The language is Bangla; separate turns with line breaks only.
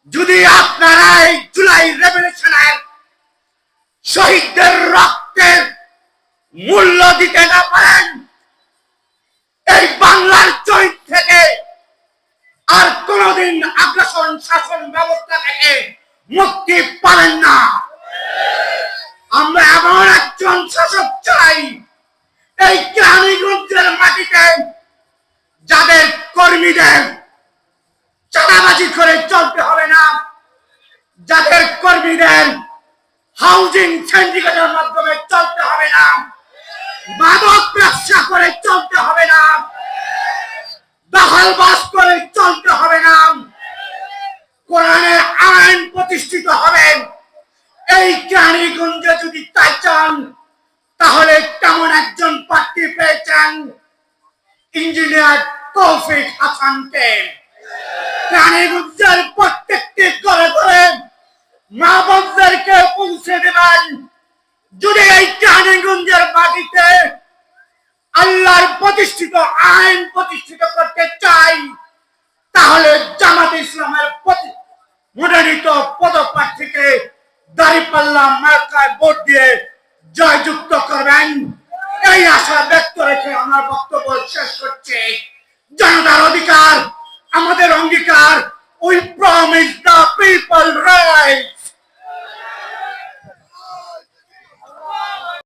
যদি আপনারা এই জুলাই রেভলিউশনের শহীদদের রক্তের মূল্য দিতে না পারেন, এই বাংলার জমিন থেকে আর কোনদিন আগ্রাসন শাসন ব্যবস্থা থেকে মুক্তি পাবেন না। আমরা এমন একজন শাসক চাই এই কেরানীগঞ্জের মাটিতে, যাদের কর্মীদের চাঁদাবাজি করে চলতে হবে না, যাদের কর্মীদের হাউজিং সিন্ডিকেটের মাধ্যমে চলতে হবে না, মাদক ব্যবসা করে চলতে হবে না, দখলবাজ করে চলতে হবে না, কোরআনের আইন প্রতিষ্ঠিত হবে। এই কেরানীগঞ্জে যদি তাই চান, তাহলে তেমন একজন প্রার্থী পেয়েছেন ইঞ্জিনিয়ার তৌফিক হাসানকে। কেরানীগঞ্জের প্রত্যেকটি ঘরে ঘরে মা বোনদেরকে পৌঁছে দেবেন। যদি এই কেরানীগঞ্জের মাটিতে আল্লাহর প্রতিষ্ঠিত আইন প্রতিষ্ঠিত করতে চাই, তাহলে জামাত ইসলামের মনোনীত পদপ্রার্থীকে দাঁড়িপাল্লা মার্কায় ভোট দিয়ে জয়যুক্ত করবেন। এই আশা ব্যক্ত রেখে আমার বক্তব্য শেষ করছি। জনতার অধিকার আমাদের অঙ্গীকার। We promise the people rights.